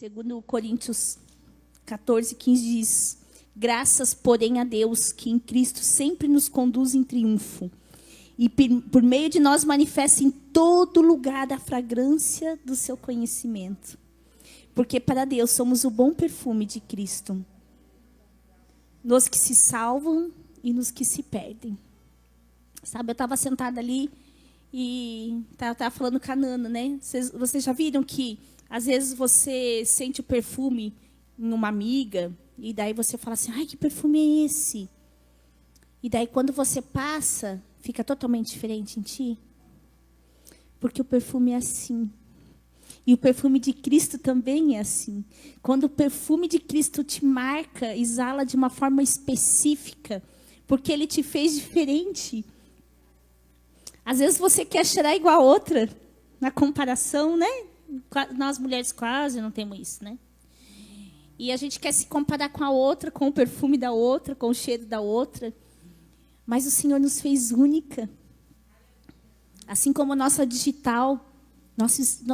Segundo Coríntios 14:15 diz: graças, porém, a Deus, que em Cristo sempre nos conduz em triunfo, e por meio de nós manifesta em todo lugar a fragrância do seu conhecimento. Porque para Deus somos o bom perfume de Cristo, nos que se salvam e nos que se perdem. Sabe, eu estava sentada ali e estava falando com a Nana, né? Vocês já viram que às vezes você sente o perfume em uma amiga e daí você fala assim, ai, que perfume é esse? E daí quando você passa, fica totalmente diferente em ti? Porque o perfume é assim. E o perfume de Cristo também é assim. Quando o perfume de Cristo te marca, exala de uma forma específica, porque Ele te fez diferente. Às vezes você quer cheirar igual a outra, na comparação, né? Nós mulheres quase não temos isso, né? E a gente quer se comparar com a outra, com o perfume da outra, com o cheiro da outra. Mas o Senhor nos fez única. Assim como a nossa digital,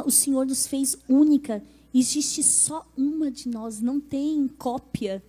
o Senhor nos fez única. Existe só uma de nós, não tem cópia.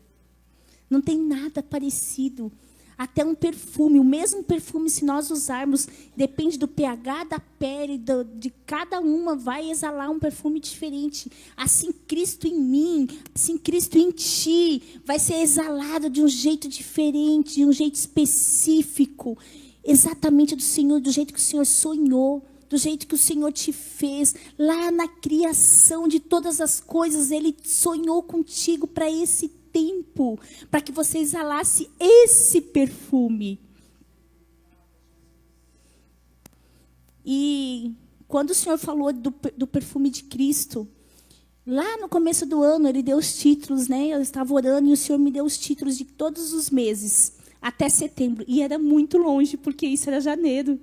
Não tem nada parecido. Até um perfume, o mesmo perfume, se nós usarmos, depende do pH da pele, de cada uma, vai exalar um perfume diferente. Assim Cristo em mim, assim Cristo em ti, vai ser exalado de um jeito diferente, de um jeito específico. Exatamente do Senhor, do jeito que o Senhor sonhou, do jeito que o Senhor te fez. Lá na criação de todas as coisas, Ele sonhou contigo para esse tempo, para que você exalasse esse perfume. E quando o Senhor falou do perfume de Cristo, lá no começo do ano, Ele deu os títulos, né? Eu estava orando e o Senhor me deu os títulos de todos os meses, até setembro. E era muito longe, porque isso era janeiro.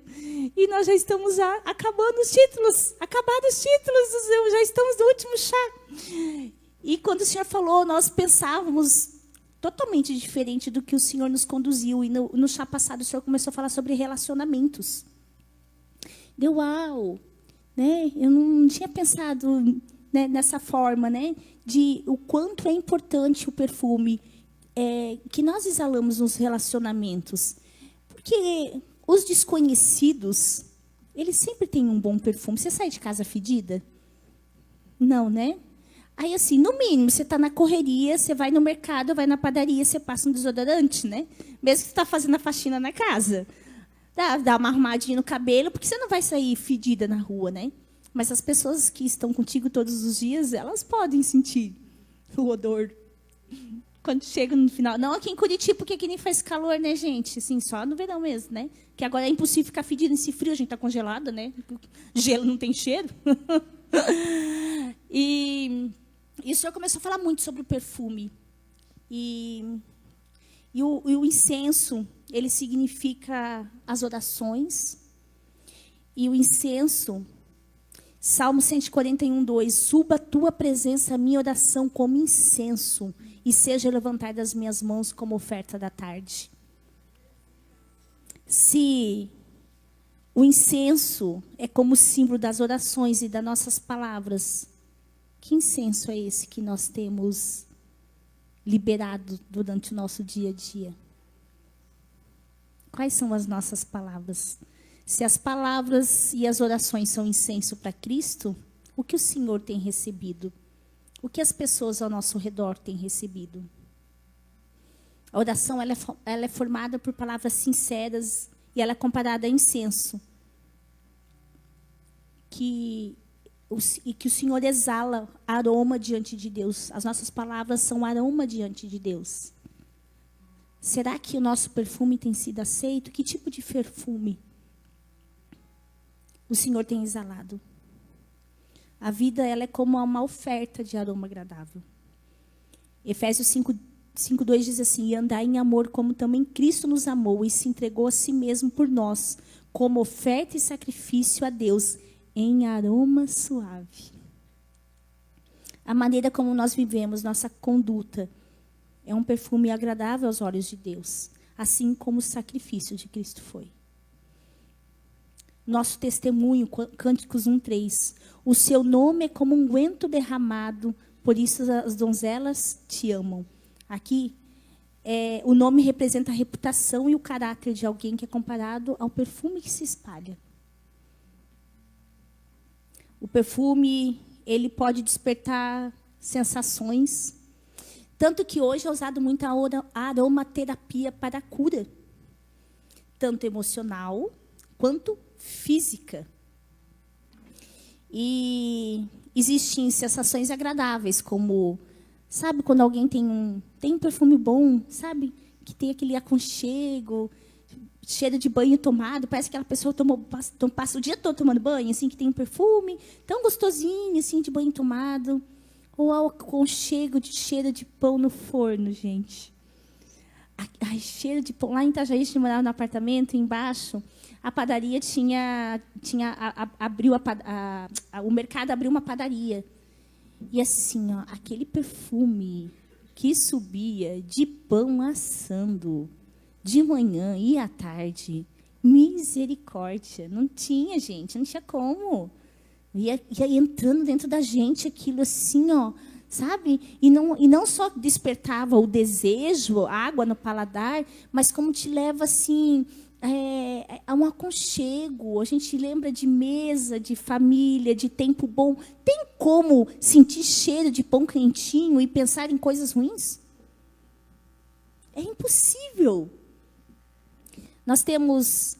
E nós já estamos acabando os títulos. Acabaram os títulos, já estamos no último chá. E quando o Senhor falou, nós pensávamos totalmente diferente do que o Senhor nos conduziu. E no chá passado o Senhor começou a falar sobre relacionamentos. Deu uau! Né? Eu não tinha pensado, né, nessa forma, né, de o quanto é importante o perfume que nós exalamos nos relacionamentos. Porque os desconhecidos, eles sempre têm um bom perfume. Você sai de casa fedida? Não, né? Aí, assim, no mínimo, você está na correria, você vai no mercado, vai na padaria, você passa um desodorante, né? Mesmo que você está fazendo a faxina na casa. Dá uma arrumadinha no cabelo, porque você não vai sair fedida na rua, né? Mas as pessoas que estão contigo todos os dias, elas podem sentir o odor quando chega no final. Não aqui em Curitiba, porque aqui nem faz calor, né, gente? Assim, só no verão mesmo, né? Que agora é impossível ficar fedida nesse frio, a gente está congelada, né? Gelo não tem cheiro. E o Senhor começou a falar muito sobre o perfume. E o incenso, ele significa as orações. E o incenso, Salmo 141:2, suba a tua presença a minha oração como incenso, e seja levantar das minhas mãos como oferta da tarde. Se o incenso é como símbolo das orações e das nossas palavras, que incenso é esse que nós temos liberado durante o nosso dia a dia? Quais são as nossas palavras? Se as palavras e as orações são incenso para Cristo, o que o Senhor tem recebido? O que as pessoas ao nosso redor têm recebido? A oração ela é formada por palavras sinceras e ela é comparada a incenso. E que o Senhor exala aroma diante de Deus. As nossas palavras são aroma diante de Deus. Será que o nosso perfume tem sido aceito? Que tipo de perfume o Senhor tem exalado? A vida ela é como uma oferta de aroma agradável. Efésios 5:2 diz assim: e andai em amor como também Cristo nos amou e se entregou a si mesmo por nós, como oferta e sacrifício a Deus, em aroma suave. A maneira como nós vivemos, nossa conduta, é um perfume agradável aos olhos de Deus, assim como o sacrifício de Cristo foi. Nosso testemunho, Cânticos 1:3, o seu nome é como unguento derramado por isso as donzelas te amam. Aqui, o nome representa a reputação e o caráter de alguém que é comparado ao perfume que se espalha. O perfume, ele pode despertar sensações, tanto que hoje é usado muito a aromaterapia para a cura, tanto emocional quanto física. E existem sensações agradáveis, como, sabe, quando alguém tem um perfume bom, sabe, que tem aquele aconchego, cheiro de banho tomado, parece que aquela pessoa passa o dia todo tomando banho, assim, que tem um perfume tão gostosinho, assim, de banho tomado. Ou ao aconchego de cheiro de pão no forno, gente. Ai, cheiro de pão. Lá em Itajaí, a gente morava no apartamento, embaixo, a padaria o mercado abriu uma padaria. E assim, ó, aquele perfume que subia de pão assando, de manhã e à tarde, misericórdia, não tinha, gente, não tinha como. Ia entrando dentro da gente aquilo assim, ó, sabe? E não só despertava o desejo, a água no paladar, mas como te leva assim a um aconchego. A gente lembra de mesa, de família, de tempo bom. Tem como sentir cheiro de pão quentinho e pensar em coisas ruins? É impossível. Nós temos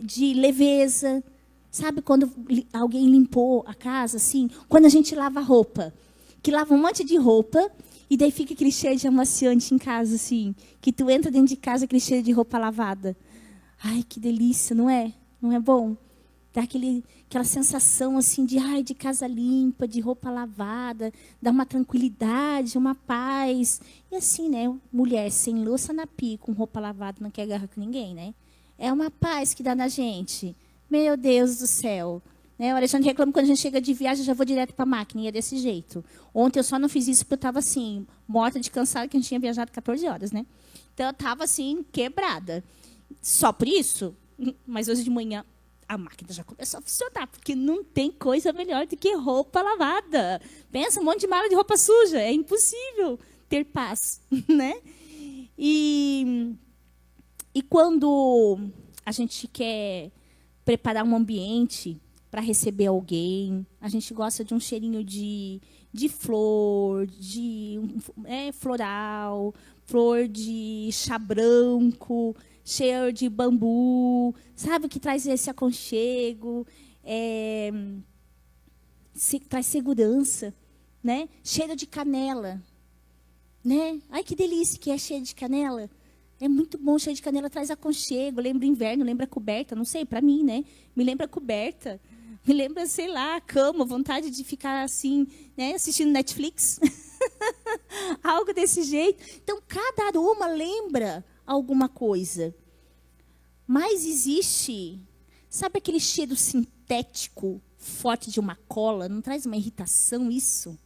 de leveza. Sabe quando alguém limpou a casa, assim? Quando a gente lava roupa, que lava um monte de roupa, e daí fica aquele cheiro de amaciante em casa, assim, que tu entra dentro de casa, aquele cheiro de roupa lavada. Ai, que delícia, não é? Não é bom? Dá aquela sensação, assim, de casa limpa, de roupa lavada, dá uma tranquilidade, uma paz. E assim, né? Mulher sem louça na pia, com roupa lavada, não quer agarrar com ninguém, né? É uma paz que dá na gente. Meu Deus do céu. Né? O Alexandre reclama que quando a gente chega de viagem, já vou direto para a máquina. E é desse jeito. Ontem eu só não fiz isso porque eu estava assim, morta de cansada, que a gente tinha viajado 14 horas. Né? Então eu estava assim, quebrada. Só por isso. Mas hoje de manhã a máquina já começou a funcionar. Porque não tem coisa melhor do que roupa lavada. Pensa, um monte de mala de roupa suja. É impossível ter paz. Né? E quando a gente quer preparar um ambiente para receber alguém, a gente gosta de um cheirinho de flor, floral, flor de chá branco, cheiro de bambu, sabe, que traz esse aconchego, traz segurança, né? Cheiro de canela, né? Ai, que delícia que é cheiro de canela. É muito bom, cheiro de canela traz aconchego, lembra inverno, lembra coberta, não sei, para mim, né? Me lembra coberta, me lembra, sei lá, cama, vontade de ficar assim, né, assistindo Netflix. Algo desse jeito. Então, cada aroma lembra alguma coisa. Mas existe, sabe aquele cheiro sintético, forte de uma cola? Não traz uma irritação isso?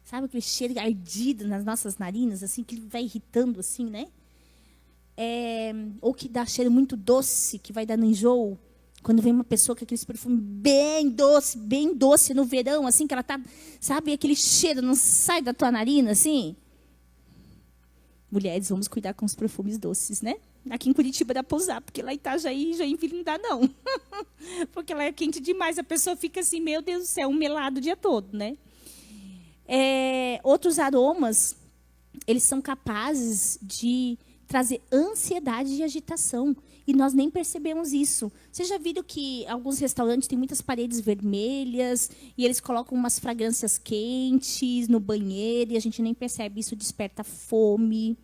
Sabe aquele cheiro ardido nas nossas narinas, assim, que vai irritando, assim, né? Ou que dá cheiro muito doce, que vai dando enjoo. Quando vem uma pessoa com aquele perfume bem doce no verão, assim, que ela tá, sabe, aquele cheiro não sai da tua narina, assim. Mulheres, vamos cuidar com os perfumes doces, né? Aqui em Curitiba dá para usar, porque lá em Itajaí, Joinville não dá, não. Porque lá é quente demais, a pessoa fica assim, meu Deus do céu, melado o dia todo, né? Outros aromas, eles são capazes de trazer ansiedade e agitação. E nós nem percebemos isso. Vocês já viram que alguns restaurantes têm muitas paredes vermelhas e eles colocam umas fragrâncias quentes no banheiro e a gente nem percebe. Isso desperta fome.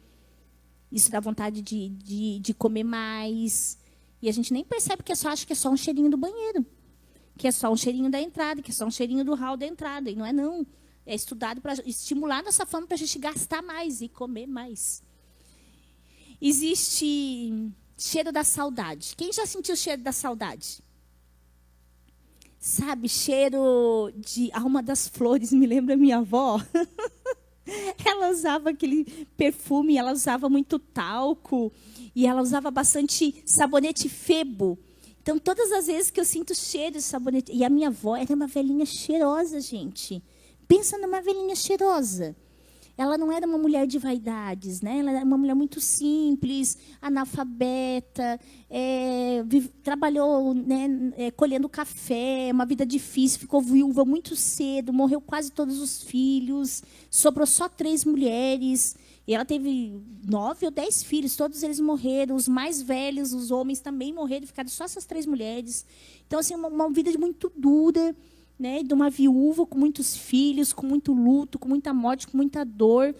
Isso dá vontade de comer mais. E a gente nem percebe, porque acha que é só um cheirinho do banheiro. Que é só um cheirinho da entrada, que é só um cheirinho do hall da entrada. E não é, não. É estudado para estimular nossa fome para a gente gastar mais e comer mais. Existe cheiro da saudade. Quem já sentiu o cheiro da saudade? Sabe, cheiro de alma das flores, me lembra minha avó. Ela usava aquele perfume, ela usava muito talco, e ela usava bastante sabonete Febo. Então, todas as vezes que eu sinto cheiro de sabonete... E a minha avó era uma velhinha cheirosa, gente. pensa numa velhinha cheirosa. Ela não era uma mulher de vaidades, né? Ela era uma mulher muito simples, analfabeta, trabalhou, né, colhendo café, uma vida difícil, ficou viúva muito cedo, morreu quase todos os filhos, sobrou só 3 mulheres. E ela teve 9 ou 10 filhos, todos eles morreram, os mais velhos, os homens também morreram, ficaram só essas 3 mulheres. Então, assim, uma vida muito dura, né, de uma viúva com muitos filhos, com muito luto, com muita morte, com muita dor.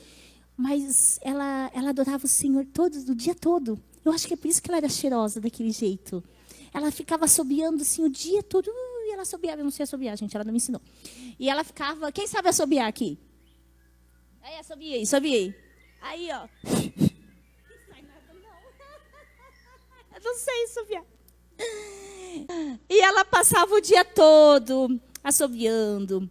Mas ela adorava o Senhor o dia todo. Eu acho que é por isso que ela era cheirosa daquele jeito. Ela ficava assobiando assim o dia todo. E ela assobiava, eu não sei assobiar, gente, ela não me ensinou. E ela ficava, quem sabe assobiar aqui? Aí, assobiei, assobiei. Aí, ó. Não sai nada, não. Eu não sei assobiar. E ela passava o dia todo assobiando.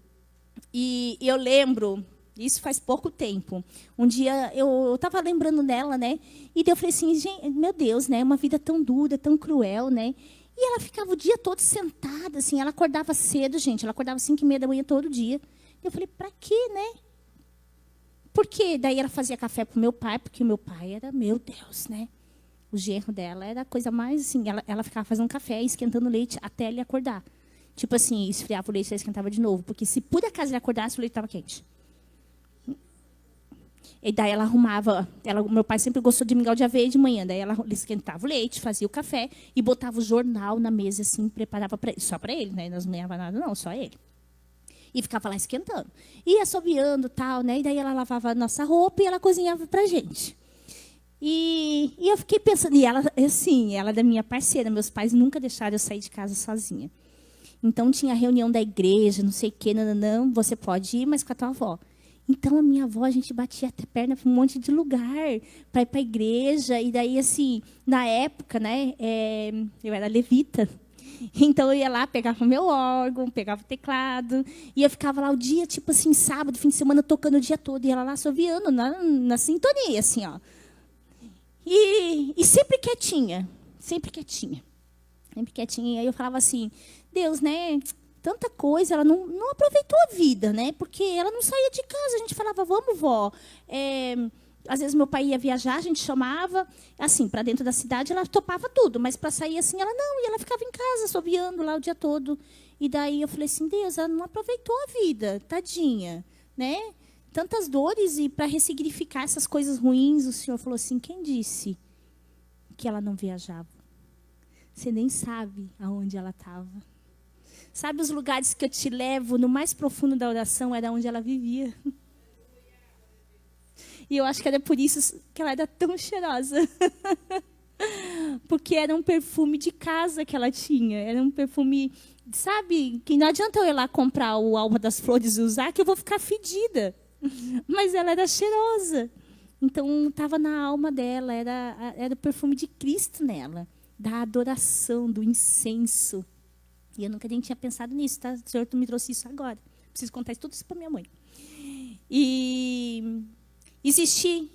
E eu lembro, isso faz pouco tempo, um dia eu estava lembrando dela, né? E daí eu falei assim, gente, meu Deus, né? Uma vida tão dura, tão cruel, né? E ela ficava o dia todo sentada, assim, ela acordava cedo, gente, ela acordava 5:30 da manhã todo dia. E eu falei, pra quê, né? Por quê? Daí ela fazia café pro meu pai, porque o meu pai era, meu Deus, né? O genro dela era a coisa mais assim, ela ficava fazendo café, esquentando leite até ele acordar. Tipo assim, esfriava o leite e esquentava de novo. Porque se por acaso ele acordasse, o leite estava quente. E daí ela arrumava... meu pai sempre gostou de mingau de aveia de manhã. Daí ela esquentava o leite, fazia o café e botava o jornal na mesa, assim, preparava para ele. Só para ele, né? Nós não ganhava nada, não, só ele. E ficava lá esquentando. E assobiando e tal, né? E daí ela lavava a nossa roupa e ela cozinhava para a gente. E eu fiquei pensando... E ela, assim, ela é da minha parceira. Meus pais nunca deixaram eu sair de casa sozinha. Então, tinha reunião da igreja, não sei o quê, não, você pode ir, mas com a tua avó. Então, a minha avó, a gente batia até perna para um monte de lugar, para ir para a igreja. E daí, assim, na época, né, eu era levita. Então, eu ia lá, pegava o meu órgão, pegava o teclado. E eu ficava lá o dia, tipo assim, sábado, fim de semana, tocando o dia todo. E ela lá assoviando na sintonia, assim, ó. E sempre quietinha, sempre quietinha. Sempre quietinha. E aí eu falava assim... Deus, né? Tanta coisa, ela não aproveitou a vida, né? Porque ela não saía de casa. A gente falava, vamos, vó. Às vezes meu pai ia viajar, a gente chamava, assim, para dentro da cidade, ela topava tudo, mas para sair assim, ela não, e ela ficava em casa, assobiando lá o dia todo. E daí eu falei assim, Deus, ela não aproveitou a vida, tadinha, né? Tantas dores, e para ressignificar essas coisas ruins, o Senhor falou assim, quem disse que ela não viajava? Você nem sabe aonde ela estava. Sabe os lugares que eu te levo, no mais profundo da oração, era onde ela vivia. E eu acho que era por isso que ela era tão cheirosa. Porque era um perfume de casa que ela tinha. Era um perfume, sabe, que não adianta eu ir lá comprar o Alma das Flores e usar, que eu vou ficar fedida. Mas ela era cheirosa. Então, estava na alma dela, era o perfume de Cristo nela. Da adoração, do incenso. E eu nunca nem tinha pensado nisso, tá? O Senhor, tu me trouxe isso agora. Preciso contar tudo isso para minha mãe. E existir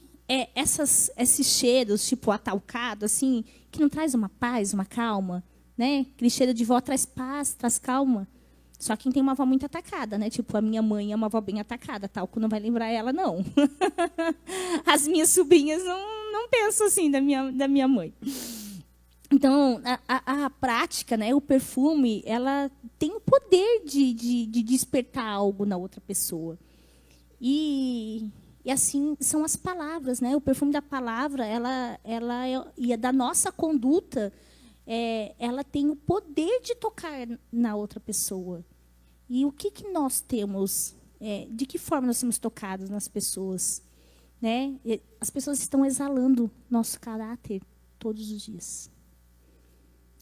esses cheiros, tipo atalcado, assim, que não traz uma paz, uma calma, né? Aquele cheiro de vó traz paz, traz calma. Só quem tem uma avó muito atacada, né? Tipo, a minha mãe é uma avó bem atacada, talco não vai lembrar ela, não. As minhas sobrinhas não pensam assim da minha mãe. Então, a prática, né, o perfume, ela tem o poder de despertar algo na outra pessoa. E assim, são as palavras, né? O perfume da palavra, e da nossa conduta, ela tem o poder de tocar na outra pessoa. E o que nós temos, de que forma nós temos tocado nas pessoas? Né? As pessoas estão exalando nosso caráter todos os dias.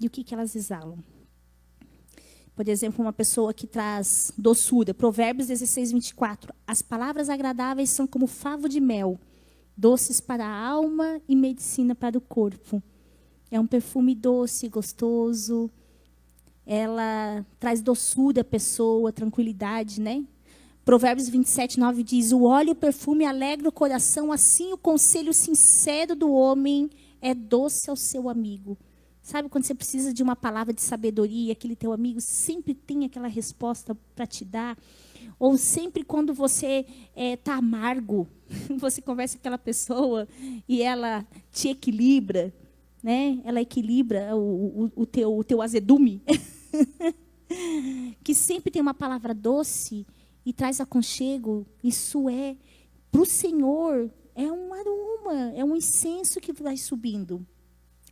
E o que elas exalam? Por exemplo, uma pessoa que traz doçura. Provérbios 16, 24. As palavras agradáveis são como favo de mel, doces para a alma e medicina para o corpo. É um perfume doce, gostoso. Ela traz doçura à pessoa, tranquilidade, né? Provérbios 27, 9 diz, o óleo e o perfume alegram o coração, assim o conselho sincero do homem é doce ao seu amigo. Sabe, quando você precisa de uma palavra de sabedoria, aquele teu amigo sempre tem aquela resposta para te dar. Ou sempre quando você está amargo, você conversa com aquela pessoa e ela te equilibra, né? Ela equilibra o teu azedume. Que sempre tem uma palavra doce e traz aconchego. Isso para o Senhor, é um aroma, é um incenso que vai subindo.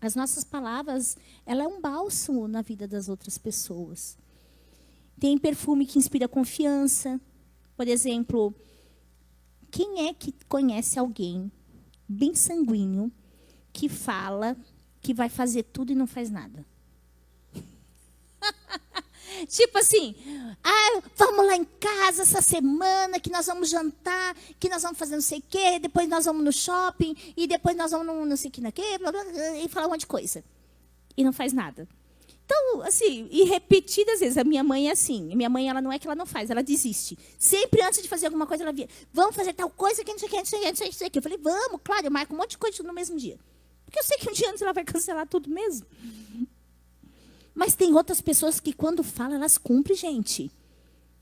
As nossas palavras, ela é um bálsamo na vida das outras pessoas. Tem perfume que inspira confiança. Por exemplo, quem é que conhece alguém bem sanguíneo que fala que vai fazer tudo e não faz nada? Tipo assim, vamos lá em casa essa semana, que nós vamos jantar, que nós vamos fazer não sei o quê, depois nós vamos no shopping, e depois nós vamos no não sei o que, e falar um monte de coisa. E não faz nada. Então, assim, e repetidas vezes, a minha mãe é assim. A minha mãe, ela não é que ela não faz, ela desiste. Sempre antes de fazer alguma coisa, ela via, vamos fazer tal coisa, que não sei o que, não sei o que, não sei o que. Eu falei, vamos, claro, eu marco um monte de coisa no mesmo dia. Porque eu sei que um dia antes ela vai cancelar tudo mesmo. Mas tem outras pessoas que quando falam, elas cumprem, gente.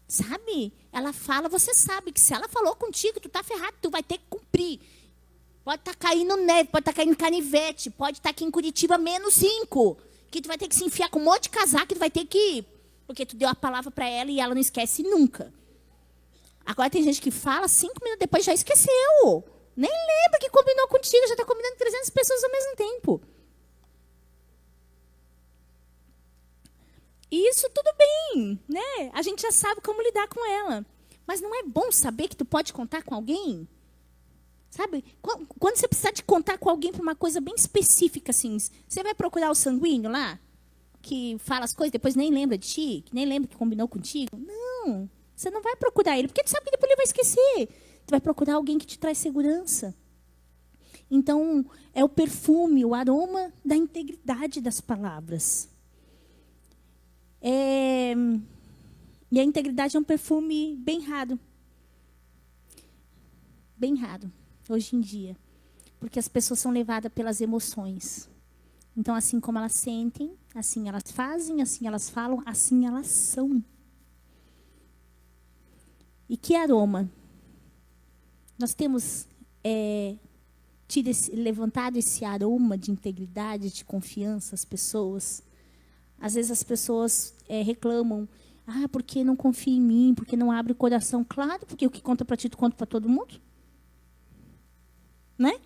Sabe? Ela fala, você sabe que se ela falou contigo, tu tá ferrado, tu vai ter que cumprir. Pode estar caindo neve, pode estar caindo canivete, pode estar aqui em Curitiba -5. Que tu vai ter que se enfiar com um monte de casaco, que tu vai ter que ir. Porque tu deu a palavra para ela e ela não esquece nunca. Agora tem gente que fala, 5 minutos depois já esqueceu. Nem lembra que combinou contigo, já está combinando 300 pessoas ao mesmo tempo. E isso tudo bem, né? A gente já sabe como lidar com ela. Mas não é bom saber que tu pode contar com alguém? Sabe? Quando você precisar de contar com alguém para uma coisa bem específica, assim, você vai procurar o sanguíneo lá, que fala as coisas, depois nem lembra de ti, que nem lembra que combinou contigo? Não, você não vai procurar ele, porque tu sabe que depois ele vai esquecer. Tu vai procurar alguém que te traz segurança. Então, é o perfume, o aroma da integridade das palavras. E a integridade é um perfume bem raro. Bem raro, hoje em dia. Porque as pessoas são levadas pelas emoções. Então, assim como elas sentem, assim elas fazem, assim elas falam, assim elas são. E que aroma? Nós temos levantado esse aroma de integridade, de confiança às pessoas. Às vezes as pessoas reclamam, porque não confia em mim, porque não abre o coração. Claro, porque o que conta para ti, tu conta para todo mundo. Né?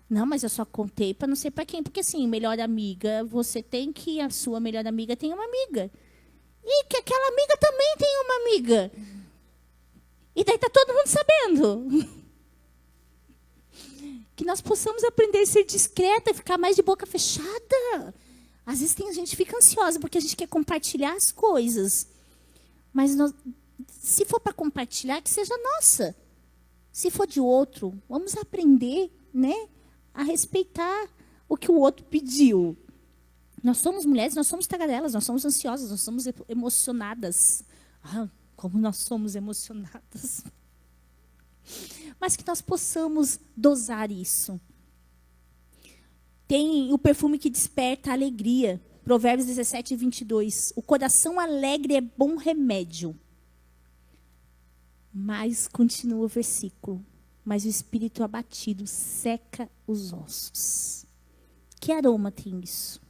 Não, mas eu só contei para não sei para quem. Porque assim, melhor amiga, você tem que a sua melhor amiga tem uma amiga. E que aquela amiga também tem uma amiga. E daí tá todo mundo sabendo. Que nós possamos aprender a ser discreta, ficar mais de boca fechada. Às vezes a gente fica ansiosa porque a gente quer compartilhar as coisas. Mas se for para compartilhar, que seja nossa. Se for de outro, vamos aprender, né, a respeitar o que o outro pediu. Nós somos mulheres, nós somos tagarelas, nós somos ansiosas, nós somos emocionadas. Como nós somos emocionadas. Mas que nós possamos dosar isso. Tem o perfume que desperta a alegria. Provérbios 17, 22. O coração alegre é bom remédio. Mas, continua o versículo. Mas o espírito abatido seca os ossos. Que aroma tem isso?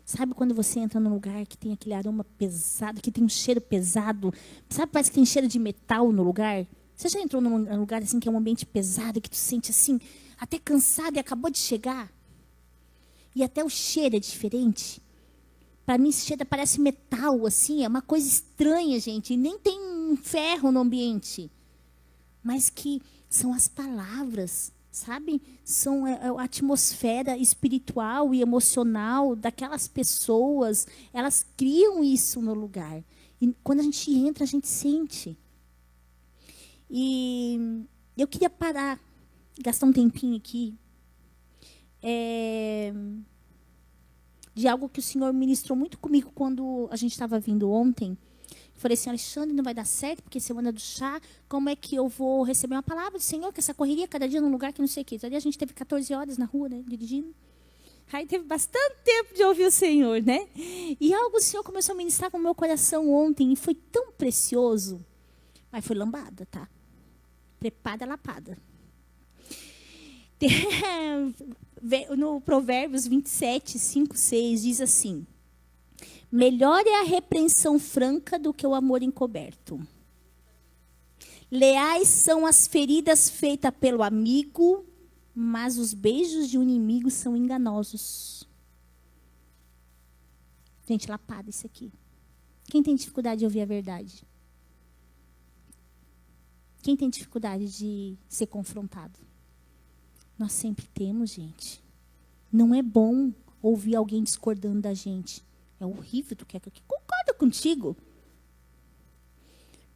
Sabe quando você entra num lugar que tem aquele aroma pesado, que tem um cheiro pesado? Sabe, parece que tem cheiro de metal no lugar? Você já entrou num lugar assim que é um ambiente pesado, que tu sente assim, até cansado e acabou de chegar? E até o cheiro é diferente. Para mim, esse cheiro parece metal, assim, é uma coisa estranha, gente. E nem tem ferro no ambiente. Mas que são as palavras, sabe? São a atmosfera espiritual e emocional daquelas pessoas. Elas criam isso no lugar. E quando a gente entra, a gente sente. E eu queria parar, gastar um tempinho aqui, de algo que o Senhor ministrou muito comigo quando a gente estava vindo ontem. Eu falei assim, Alexandre, não vai dar certo, porque semana do chá, como é que eu vou receber uma palavra do Senhor, que essa correria cada dia num lugar que não sei o quê. Ali a gente teve 14 horas na rua, né, dirigindo. Aí teve bastante tempo de ouvir o Senhor, né? E algo o Senhor começou a ministrar com o meu coração ontem, e foi tão precioso. Mas foi lambada, tá? Prepada, lapada. No Provérbios 27, 5, 6, diz assim: melhor é a repreensão franca do que o amor encoberto. Leais são as feridas feitas pelo amigo, mas os beijos de um inimigo são enganosos. Gente, lapada isso aqui. Quem tem dificuldade de ouvir a verdade? Quem tem dificuldade de ser confrontado? Nós sempre temos, gente. Não é bom ouvir alguém discordando da gente. É horrível, tu quer que eu concordo contigo.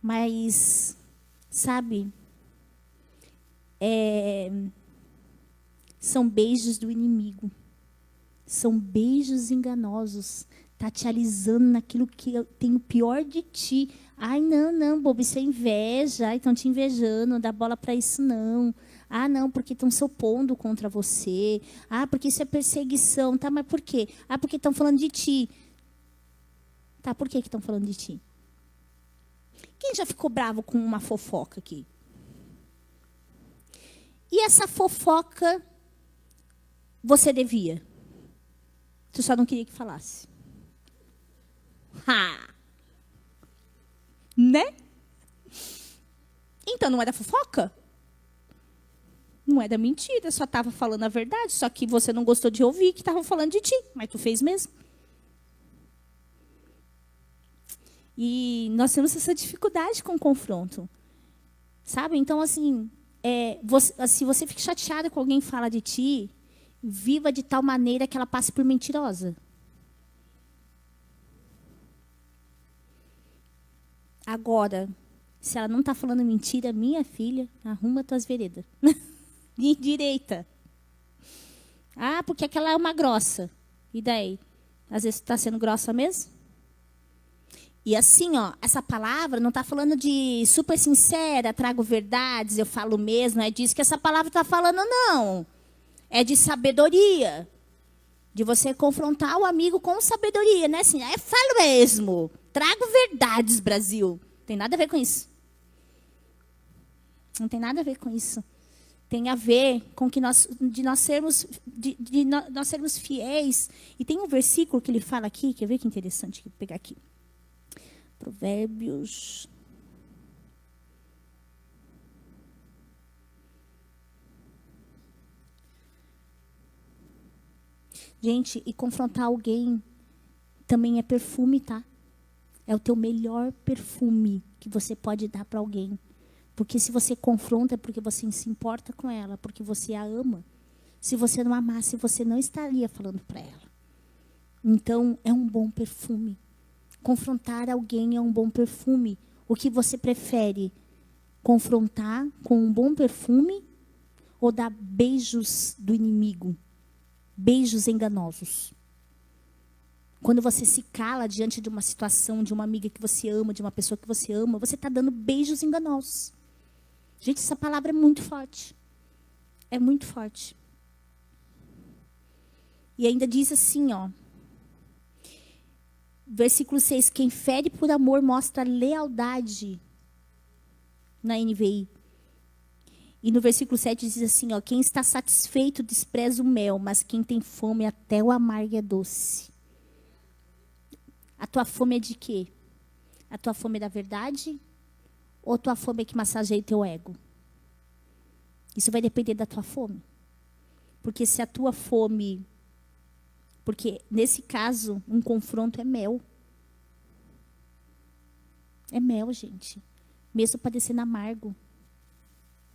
Mas, sabe, são beijos do inimigo. São beijos enganosos. Tá te alisando naquilo que eu tenho pior de ti. Ai, não, bobo, isso é inveja. Ai, estão te invejando, não dá bola para isso, não. Ah, não, porque estão se opondo contra você. Ah, porque isso é perseguição. Tá, mas por quê? Ah, porque estão falando de ti. Tá, por que estão falando de ti? Quem já ficou bravo com uma fofoca aqui? E essa fofoca você devia? Tu só não queria que falasse. Né? Então não é da fofoca? Não é da mentira, só estava falando a verdade, só que você não gostou de ouvir que estavam falando de ti, mas tu fez mesmo. E nós temos essa dificuldade com o confronto. Sabe? Então, assim, se você fica chateada com alguém fala de ti, viva de tal maneira que ela passe por mentirosa. Agora, se ela não está falando mentira, minha filha, arruma tuas veredas. Direita. Ah, porque aquela é uma grossa. E daí? Às vezes está sendo grossa mesmo? E assim, ó, essa palavra não está falando de super sincera, trago verdades, eu falo mesmo, não é disso que essa palavra está falando, não. É de sabedoria. De você confrontar o amigo com sabedoria, né? Assim, falo mesmo. Trago verdades, Brasil. Não tem nada a ver com isso. Não tem nada a ver com isso. Tem a ver com que nós sermos fiéis. E tem um versículo que ele fala aqui, quer ver que interessante? Vou pegar aqui. Provérbios. Gente, e confrontar alguém também é perfume, tá? É o teu melhor perfume que você pode dar para alguém. Porque se você confronta é porque você se importa com ela, porque você a ama. Se você não amasse, você não estaria falando para ela. Então, é um bom perfume. Confrontar alguém é um bom perfume. O que você prefere? Confrontar com um bom perfume ou dar beijos do inimigo? Beijos enganosos. Quando você se cala diante de uma situação, de uma amiga que você ama, de uma pessoa que você ama, você está dando beijos enganosos. Gente, essa palavra é muito forte. É muito forte. E ainda diz assim, ó. Versículo 6. Quem fere por amor mostra lealdade. Na NVI. E no versículo 7 diz assim, ó. Quem está satisfeito despreza o mel, mas quem tem fome até o amargo é doce. A tua fome é de quê? A tua fome é da verdade? Ou a tua fome é que massageia o teu ego? Isso vai depender da tua fome. Porque se a tua fome... Porque, nesse caso, um confronto é mel. É mel, gente. Mesmo parecendo amargo.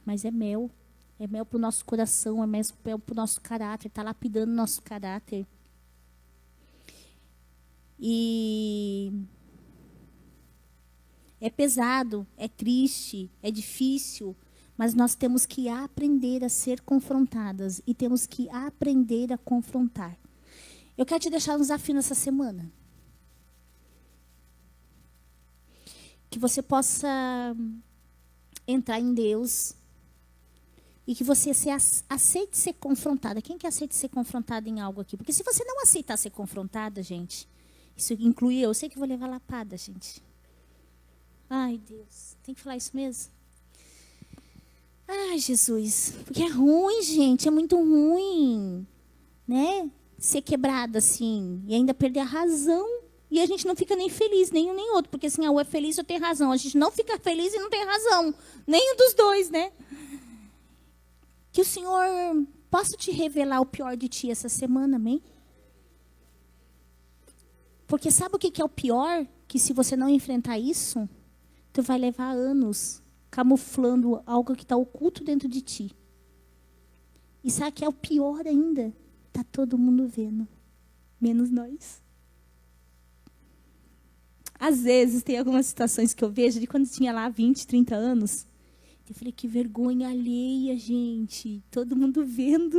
Mas é mel. É mel para o nosso coração, é mel para o nosso caráter. Está lapidando o nosso caráter. E... é pesado, é triste, é difícil, mas nós temos que aprender a ser confrontadas e temos que aprender a confrontar. Eu quero te deixar um desafio nessa semana. Que você possa entrar em Deus e que você aceite ser confrontada. Quem que aceita ser confrontada em algo aqui? Porque se você não aceitar ser confrontada, gente, isso inclui eu sei que vou levar lapada, gente. Ai, Deus, tem que falar isso mesmo? Ai, Jesus, porque é ruim, gente, é muito ruim, né? Ser quebrada assim e ainda perder a razão. E a gente não fica nem feliz, nem um nem outro, porque assim, ou é feliz ou tem razão. A gente não fica feliz e não tem razão, nenhum dos dois, né? Que o Senhor possa te revelar o pior de ti essa semana, amém? Porque sabe o que é o pior? Que se você não enfrentar isso, tu vai levar anos camuflando algo que está oculto dentro de ti. E sabe o que é o pior ainda? Tá todo mundo vendo, menos nós. Às vezes, tem algumas situações que eu vejo de quando tinha lá 20, 30 anos. Eu falei, que vergonha alheia, gente. Todo mundo vendo,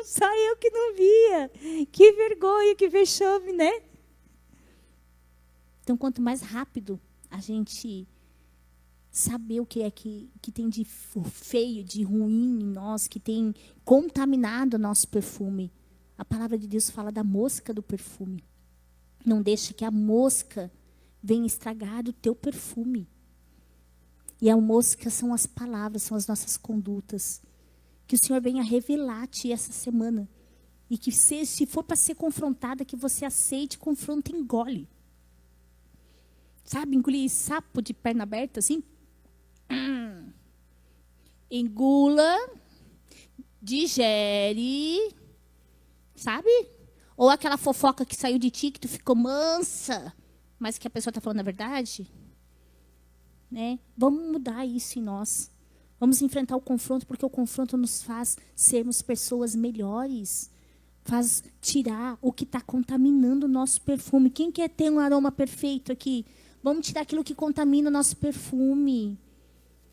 só eu que não via. Que vergonha, que vexame, né? Então, quanto mais rápido a gente saber o que é que tem de feio, de ruim em nós, que tem contaminado o nosso perfume. A palavra de Deus fala da mosca do perfume. Não deixe que a mosca venha estragar o teu perfume. E a mosca são as palavras, são as nossas condutas. Que o Senhor venha revelar-te essa semana. E que se for para ser confrontada, que você aceite, confronta e engole. Sabe, engolir sapo de perna aberta, assim? Engula, digere, sabe? Ou aquela fofoca que saiu de ti, que tu ficou mansa, mas que a pessoa está falando a verdade. Né? Vamos mudar isso em nós. Vamos enfrentar o confronto, porque o confronto nos faz sermos pessoas melhores. Faz tirar o que está contaminando o nosso perfume. Quem quer ter um aroma perfeito aqui? Vamos tirar aquilo que contamina o nosso perfume.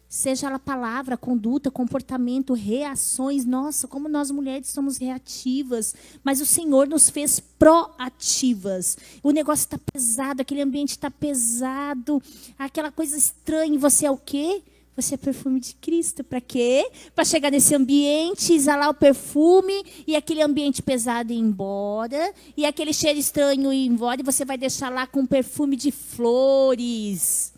Seja ela palavra, conduta, comportamento, reações. Nossa, como nós mulheres somos reativas. Mas o Senhor nos fez proativas. O negócio está pesado, aquele ambiente está pesado. Aquela coisa estranha. E você é o quê? Você é perfume de Cristo. Para quê? Para chegar nesse ambiente, exalar o perfume e aquele ambiente pesado ir embora. E aquele cheiro estranho ir embora. E você vai deixar lá com um perfume de flores.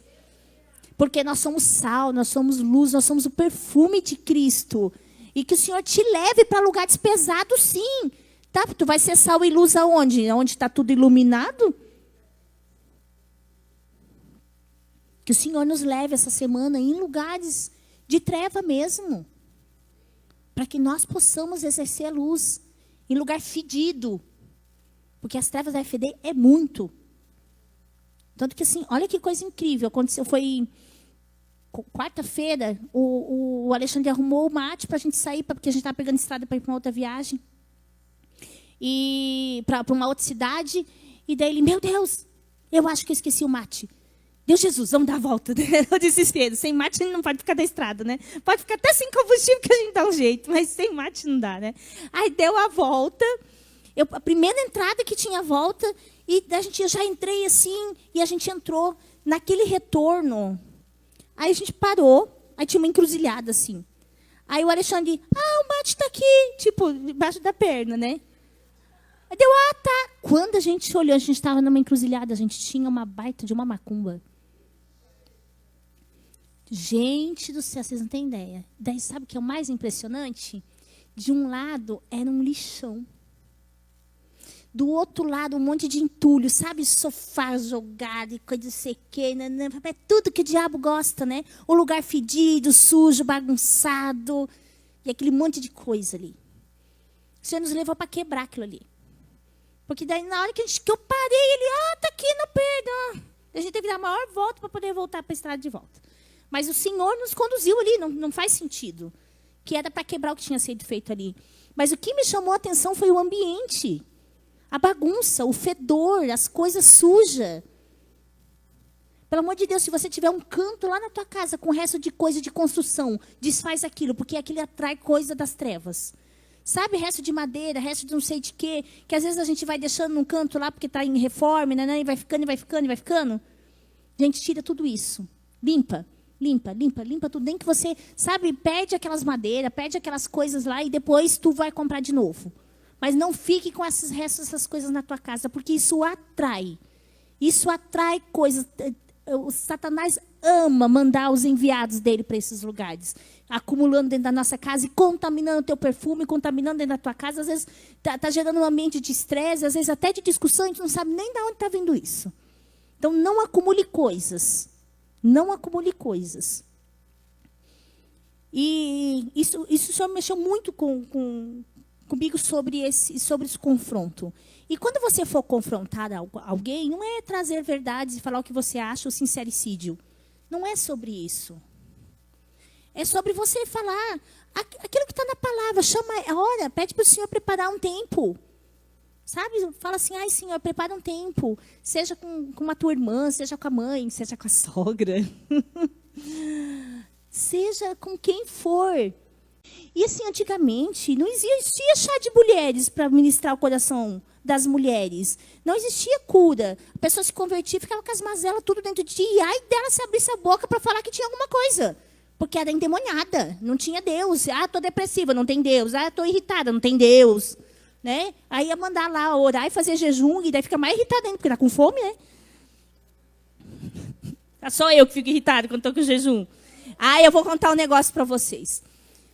Porque nós somos sal, nós somos luz, nós somos o perfume de Cristo. E que o Senhor te leve para lugares pesados, sim. Tá? Tu vai ser sal e luz aonde? Onde está tudo iluminado? Que o Senhor nos leve essa semana em lugares de treva mesmo. Para que nós possamos exercer a luz. Em lugar fedido. Porque as trevas vai feder é muito. Tanto que assim, olha que coisa incrível. Aconteceu, foi quarta-feira, o Alexandre arrumou o mate para a gente sair, porque a gente estava pegando estrada para ir para uma outra viagem. E para uma outra cidade. E daí ele, meu Deus, eu acho que eu esqueci o mate. Deus Jesus, vamos dar a volta. Eu desespero. Sem mate a gente não pode ficar da estrada, né? Pode ficar até sem combustível que a gente dá um jeito, mas sem mate não dá, né? Aí deu a volta. A primeira entrada que tinha a volta, e eu já entrei assim, e a gente entrou naquele retorno. Aí a gente parou, aí tinha uma encruzilhada assim. Aí o Alexandre, o mate está aqui, tipo, debaixo da perna, né? Aí deu, tá. Quando a gente olhou, a gente estava numa encruzilhada, a gente tinha uma baita de uma macumba. Gente do céu, vocês não têm ideia. Daí sabe o que é o mais impressionante? De um lado era um lixão. Do outro lado, um monte de entulho, sabe? Sofá jogado e coisa sequeira. É tudo que o diabo gosta, né? O lugar fedido, sujo, bagunçado. E aquele monte de coisa ali. O Senhor nos levou para quebrar aquilo ali. Porque daí, na hora que eu parei, ele, tá aqui no perdão. A gente teve que dar a maior volta para poder voltar para a estrada de volta. Mas o Senhor nos conduziu ali, não faz sentido. Que era para quebrar o que tinha sido feito ali. Mas o que me chamou a atenção foi o ambiente. A bagunça, o fedor, as coisas sujas. Pelo amor de Deus, se você tiver um canto lá na tua casa com resto de coisa de construção, desfaz aquilo, porque aquilo atrai coisa das trevas. Sabe, resto de madeira, resto de não sei de quê, que às vezes a gente vai deixando num canto lá porque está em reforma, né, e vai ficando, e vai ficando, e vai ficando. Gente, tira tudo isso. Limpa tudo. Nem que você, sabe, perde aquelas madeiras, perde aquelas coisas lá e depois tu vai comprar de novo. Mas não fique com esses restos, essas coisas na tua casa, porque isso atrai. Isso atrai coisas. O Satanás ama mandar os enviados dele para esses lugares, acumulando dentro da nossa casa e contaminando o teu perfume, contaminando dentro da tua casa. Às vezes tá gerando um ambiente de estresse, às vezes até de discussão, a gente não sabe nem de onde está vindo isso. Então, não acumule coisas. Não acumule coisas. E isso só mexeu muito comigo sobre esse confronto. E quando você for confrontar alguém, não é trazer verdades e falar o que você acha, o sincericídio. Não é sobre isso. É sobre você falar aquilo que está na palavra. Ora, pede para o Senhor preparar um tempo. Sabe? Fala assim, ai, Senhor, prepara um tempo. Seja com a tua irmã, seja com a mãe, seja com a sogra. Seja com quem for. E assim, antigamente, não existia chá de mulheres para ministrar o coração das mulheres. Não existia cura. A pessoa se convertia e ficava com as mazelas tudo dentro de ti. E ai dela se abrisse a boca para falar que tinha alguma coisa. Porque era endemoniada. Não tinha Deus. Ah, estou depressiva, não tem Deus. Ah, estou irritada, não tem Deus. Né? Aí ia mandar lá orar e fazer jejum. E daí fica mais irritada ainda, porque está com fome, né? É só eu que fico irritada quando estou com jejum. Ah, eu vou contar um negócio para vocês.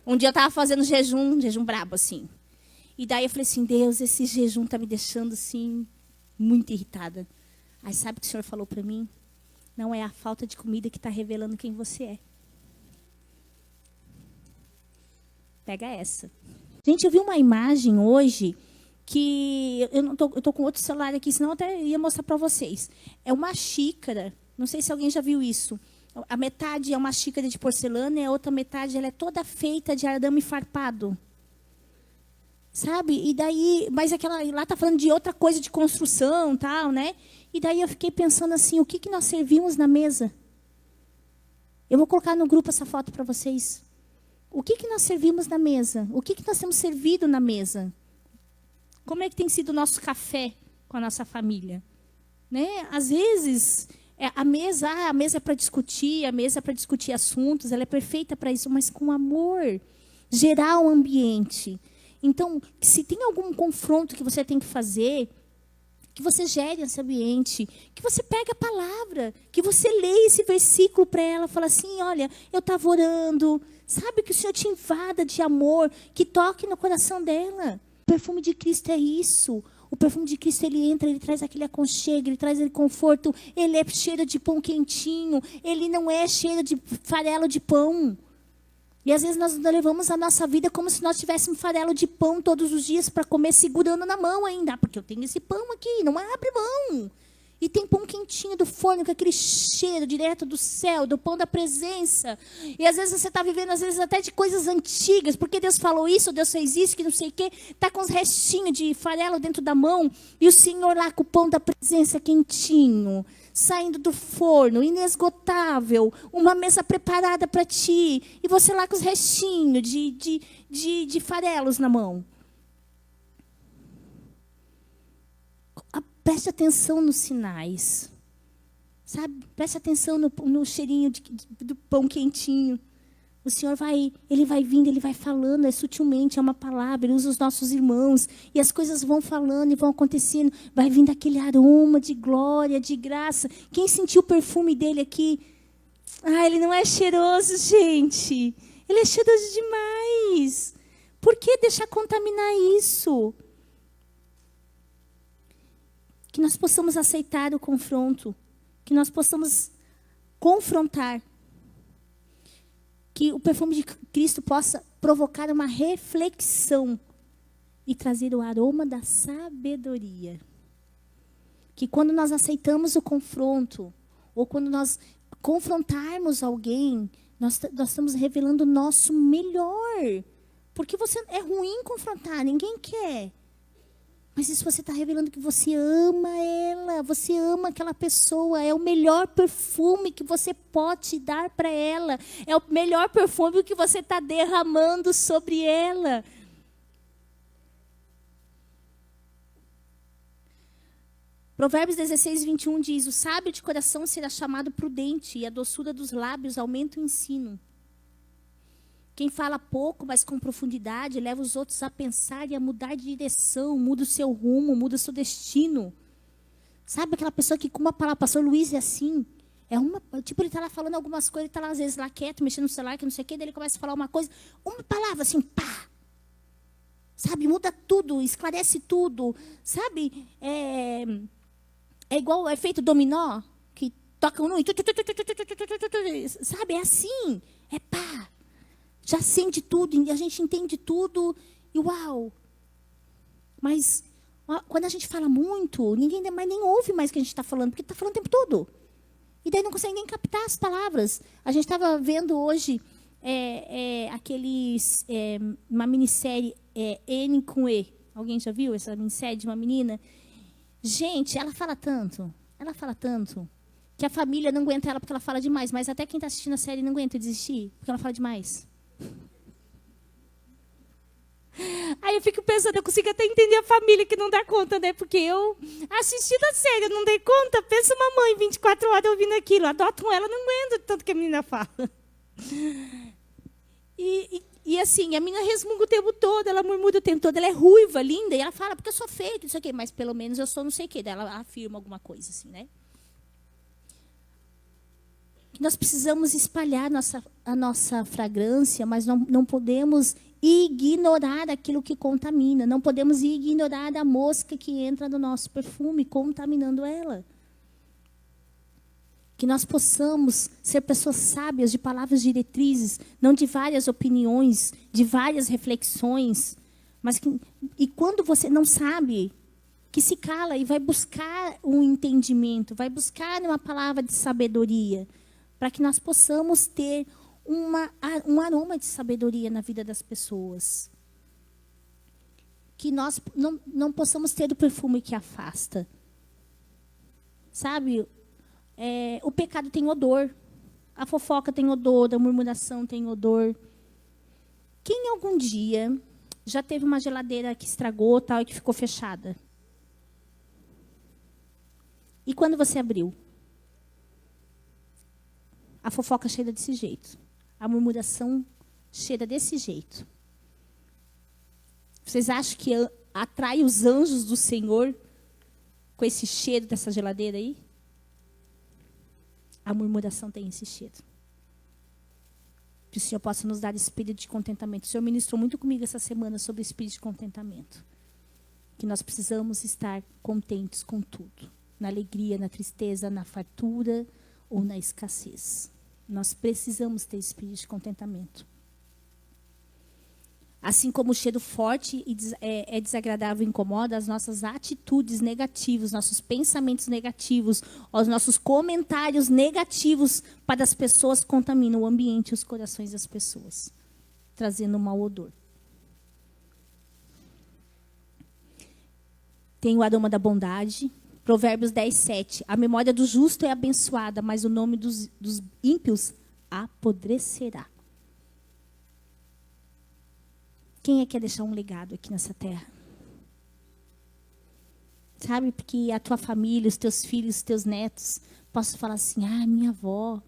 Um dia eu estava fazendo jejum brabo, assim. E daí eu falei assim, Deus, esse jejum está me deixando, assim, muito irritada. Aí sabe o que o Senhor falou para mim? Não é a falta de comida que está revelando quem você é. Pega essa. Gente, eu vi uma imagem hoje que... Eu tô com outro celular aqui, senão eu até ia mostrar para vocês. É uma xícara. Não sei se alguém já viu isso. A metade é uma xícara de porcelana e a outra metade ela é toda feita de arame farpado. Sabe? E daí, mas aquela lá está falando de outra coisa de construção, tal, né? E daí eu fiquei pensando assim, o que nós servimos na mesa? Eu vou colocar no grupo essa foto para vocês. O que nós servimos na mesa? O que nós temos servido na mesa? Como é que tem sido o nosso café com a nossa família? Né? Às vezes... A mesa é para discutir, a mesa é para discutir assuntos, ela é perfeita para isso, mas com amor, gerar um ambiente. Então, se tem algum confronto que você tem que fazer, que você gere esse ambiente, que você pegue a palavra, que você leia esse versículo para ela, fala assim, olha, eu estava orando, sabe, que o Senhor te invada de amor, que toque no coração dela. O perfume de Cristo é isso. O perfume de Cristo, ele entra, ele traz aquele aconchego, ele traz aquele conforto. Ele é cheiro de pão quentinho. Ele não é cheiro de farelo de pão. E às vezes nós levamos a nossa vida como se nós tivéssemos farelo de pão todos os dias para comer segurando na mão ainda. Porque eu tenho esse pão aqui, não abre mão. E tem pão quentinho do forno, com aquele cheiro direto do céu, do pão da presença. E às vezes você está vivendo, às vezes até de coisas antigas. Porque Deus falou isso, Deus fez isso, que não sei o quê. Está com uns restinhos de farelo dentro da mão. E o Senhor lá com o pão da presença quentinho, saindo do forno, inesgotável. Uma mesa preparada para ti. E você lá com os restinhos de farelos na mão. Preste atenção nos sinais, sabe? Preste atenção no cheirinho do pão quentinho. O Senhor ele vai vindo, ele vai falando, sutilmente, é uma palavra, ele usa os nossos irmãos, e as coisas vão falando e vão acontecendo, vai vindo aquele aroma de glória, de graça. Quem sentiu o perfume dele aqui? Ah, ele não é cheiroso, gente. Ele é cheiroso demais. Por que deixar contaminar isso? Que nós possamos aceitar o confronto. Que nós possamos confrontar. Que o perfume de Cristo possa provocar uma reflexão. E trazer o aroma da sabedoria. Que quando nós aceitamos o confronto, ou quando nós confrontarmos alguém, nós estamos revelando o nosso melhor. Porque é ruim confrontar, ninguém quer. Mas isso você está revelando que você ama ela, você ama aquela pessoa, é o melhor perfume que você pode dar para ela, é o melhor perfume que você está derramando sobre ela. Provérbios 16, 21 diz, o sábio de coração será chamado prudente, e a doçura dos lábios aumenta o ensino. Quem fala pouco, mas com profundidade, leva os outros a pensar e a mudar de direção, muda o seu rumo, muda o seu destino. Sabe aquela pessoa que com uma palavra, pastor Luiz é assim, Tipo, ele está lá falando algumas coisas, ele está lá, às vezes, lá quieto, mexendo no celular, que não sei o quê, daí ele começa a falar uma coisa, uma palavra assim, pá! Sabe, muda tudo, esclarece tudo, sabe? É igual o efeito dominó, que toca um e... Sabe, é assim, é pá! Já sente tudo, a gente entende tudo, e uau! Mas, quando a gente fala muito, ninguém mais nem ouve mais o que a gente está falando, porque está falando o tempo todo. E daí não consegue nem captar as palavras. A gente estava vendo hoje uma minissérie N com E. Alguém já viu essa minissérie de uma menina? Gente, ela fala tanto, que a família não aguenta ela porque ela fala demais. Mas até quem está assistindo a série não aguenta desistir, porque ela fala demais. Aí eu fico pensando, eu consigo até entender a família que não dá conta, né? Porque eu, assistindo a série, eu não dei conta. Pensa uma mãe, 24 horas ouvindo aquilo. Adotam ela, não aguento tanto que a menina fala. E assim, a menina resmunga o tempo todo, ela murmura o tempo todo. Ela é ruiva, linda, e ela fala, porque eu sou feia, não sei o quê. Mas pelo menos eu sou não sei o quê. Daí ela afirma alguma coisa assim, né? Nós precisamos espalhar a nossa fragrância, mas não podemos ignorar aquilo que contamina. Não podemos ignorar a mosca que entra no nosso perfume, contaminando ela. Que nós possamos ser pessoas sábias, de palavras diretrizes, não de várias opiniões, de várias reflexões. E quando você não sabe, que se cala e vai buscar um entendimento, vai buscar uma palavra de sabedoria, para que nós possamos ter um aroma de sabedoria na vida das pessoas. Que nós não possamos ter o perfume que afasta. Sabe? O pecado tem odor. A fofoca tem odor, a murmuração tem odor. Quem algum dia já teve uma geladeira que estragou tal, e que ficou fechada? E quando você abriu? A fofoca cheira desse jeito. A murmuração cheira desse jeito. Vocês acham que atrai os anjos do Senhor com esse cheiro dessa geladeira aí? A murmuração tem esse cheiro. Que o Senhor possa nos dar espírito de contentamento. O Senhor ministrou muito comigo essa semana sobre espírito de contentamento. Que nós precisamos estar contentes com tudo. Na alegria, na tristeza, na fartura ou na escassez. Nós precisamos ter espírito de contentamento. Assim como o cheiro forte é desagradável e incomoda, as nossas atitudes negativas, nossos pensamentos negativos, os nossos comentários negativos para as pessoas contaminam o ambiente e os corações das pessoas, trazendo um mau odor. Tem o aroma da bondade. Provérbios 10, 7. A memória do justo é abençoada, mas o nome dos ímpios apodrecerá. Quem é que quer deixar um legado aqui nessa terra? Sabe, porque a tua família, os teus filhos, os teus netos, possam falar assim, minha avó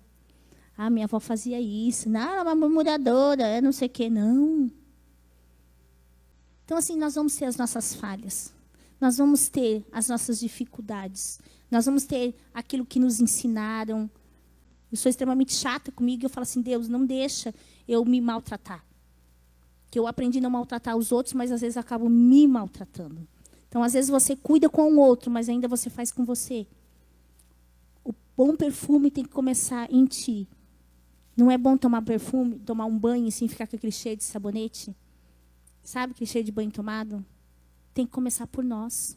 fazia isso, não, ela é uma murmuradora, não sei o quê, não. Então, assim, nós vamos ter as nossas falhas. Nós vamos ter as nossas dificuldades. Nós vamos ter aquilo que nos ensinaram. Eu sou extremamente chata comigo e eu falo assim, Deus, não deixa eu me maltratar. Que eu aprendi a não maltratar os outros, mas às vezes acabo me maltratando. Então, às vezes você cuida com o outro, mas ainda você faz com você. O bom perfume tem que começar em ti. Não é bom tomar perfume, tomar um banho e assim, ficar com aquele cheiro de sabonete? Sabe aquele cheiro de banho tomado? Tem que começar por nós.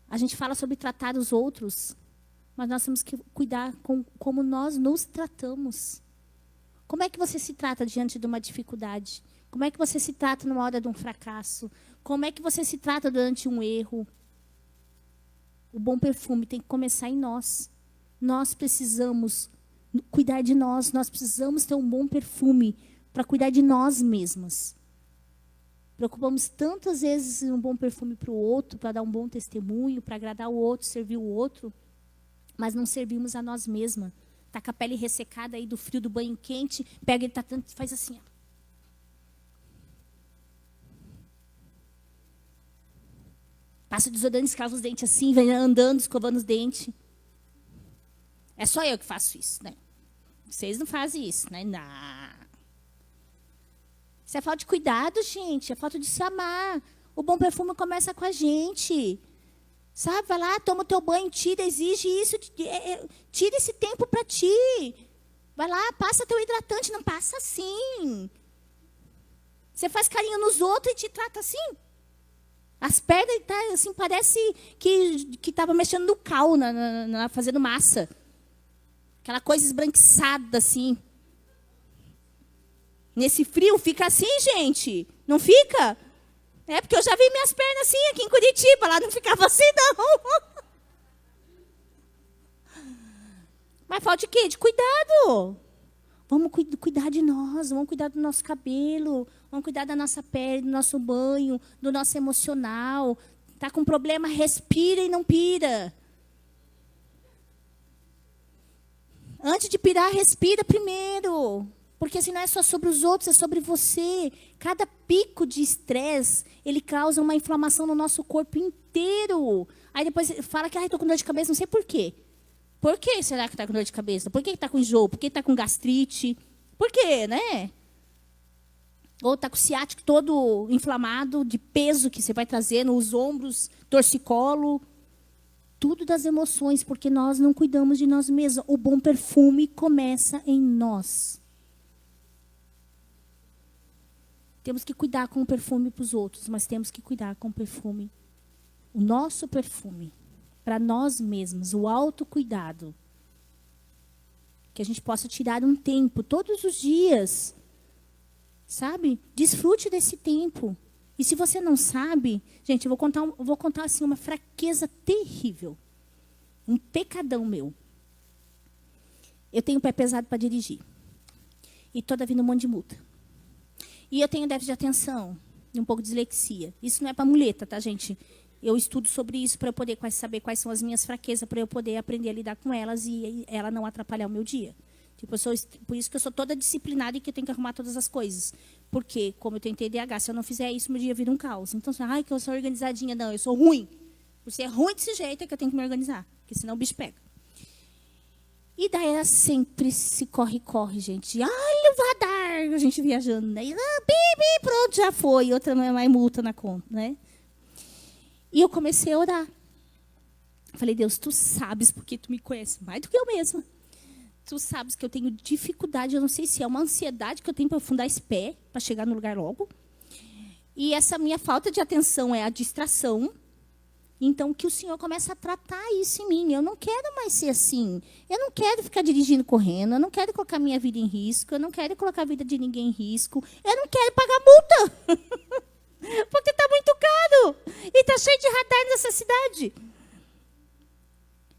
A gente fala sobre tratar os outros, mas nós temos que cuidar com como nós nos tratamos. Como é que você se trata diante de uma dificuldade? Como é que você se trata numa hora de um fracasso? Como é que você se trata durante um erro? O bom perfume tem que começar em nós. Nós precisamos cuidar de nós. Nós precisamos ter um bom perfume para cuidar de nós mesmas. Preocupamos tantas vezes em um bom perfume para o outro, para dar um bom testemunho, para agradar o outro, servir o outro, mas não servimos a nós mesmas. Está com a pele ressecada aí do frio do banho quente, pega ele, faz assim, ó. Passa o desodorante, escrava os dentes assim, vem andando, escovando os dentes. É só eu que faço isso, né? Vocês não fazem isso, né? Não. Isso é falta de cuidado, gente. É falta de se amar. O bom perfume começa com a gente. Sabe? Vai lá, toma o teu banho, tira, exige isso. Tira esse tempo para ti. Vai lá, passa teu hidratante. Não passa assim. Você faz carinho nos outros e te trata assim? As pernas, tá, assim, parece que estava mexendo no cal, fazendo massa. Aquela coisa esbranquiçada, assim. Nesse frio, fica assim, gente. Não fica? É porque eu já vi minhas pernas assim aqui em Curitiba. Lá não ficava assim, não. Mas falta de quê? De cuidado. Vamos cuidar de nós, vamos cuidar do nosso cabelo, vamos cuidar da nossa pele, do nosso banho, do nosso emocional. Está com problema, respira e não pira. Antes de pirar, respira primeiro. Porque assim não é só sobre os outros, é sobre você. Cada pico de estresse, ele causa uma inflamação no nosso corpo inteiro. Aí depois fala que estou com dor de cabeça, não sei por quê. Por que será que está com dor de cabeça? Por que está com enjoo? Por que está com gastrite? Por quê, né? Ou está com o ciático todo inflamado, de peso que você vai trazer nos ombros, torcicolo. Tudo das emoções, porque nós não cuidamos de nós mesmos. O bom perfume começa em nós. Temos que cuidar com o perfume para os outros, mas temos que cuidar com o perfume, o nosso perfume. Para nós mesmos, o autocuidado. Que a gente possa tirar um tempo, todos os dias. Sabe? Desfrute desse tempo. E se você não sabe, gente, eu vou contar assim, uma fraqueza terrível. Um pecadão meu. Eu tenho pé pesado para dirigir. E toda vida um monte de multa. E eu tenho déficit de atenção e um pouco de dislexia. Isso não é para muleta, tá, gente? Eu estudo sobre isso para eu poder saber quais são as minhas fraquezas, para eu poder aprender a lidar com elas e ela não atrapalhar o meu dia. Tipo, por isso que eu sou toda disciplinada e que eu tenho que arrumar todas as coisas. Porque, como eu tenho TDAH, se eu não fizer isso, meu dia vira um caos. Então, que eu sou organizadinha. Não, eu sou ruim. Por ser ruim desse jeito é que eu tenho que me organizar. Porque senão o bicho pega. E daí ela sempre se corre, gente. Olha o radar, a gente viajando. Né? Pronto, já foi. Outra mais multa na conta, né? E eu comecei a orar. Falei, Deus, tu sabes, porque tu me conhece mais do que eu mesma. Tu sabes que eu tenho dificuldade, eu não sei se é uma ansiedade que eu tenho para afundar esse pé, para chegar no lugar logo. E essa minha falta de atenção é a distração. Então, que o Senhor comece a tratar isso em mim. Eu não quero mais ser assim. Eu não quero ficar dirigindo correndo. Eu não quero colocar minha vida em risco. Eu não quero colocar a vida de ninguém em risco. Eu não quero pagar multa. Porque está muito caro. E está cheio de radar nessa cidade.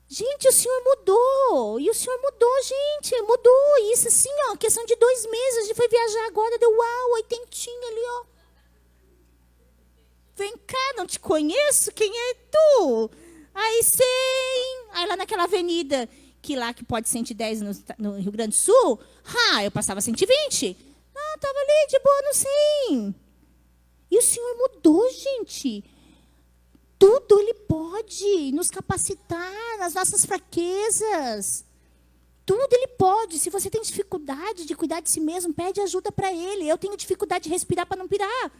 Gente, o Senhor mudou. E o Senhor mudou, gente. Mudou. E isso assim, ó, questão de 2 meses. A gente foi viajar agora, deu uau, 80 ali, ó. Vem cá, não te conheço. Quem é tu? Aí, sim. Aí lá naquela avenida, que pode 110 no Rio Grande do Sul, eu passava 120. Estava ali de boa no 100. E o Senhor mudou, gente. Tudo Ele pode nos capacitar nas nossas fraquezas. Tudo Ele pode. Se você tem dificuldade de cuidar de si mesmo, pede ajuda para Ele. Eu tenho dificuldade de respirar para não pirar.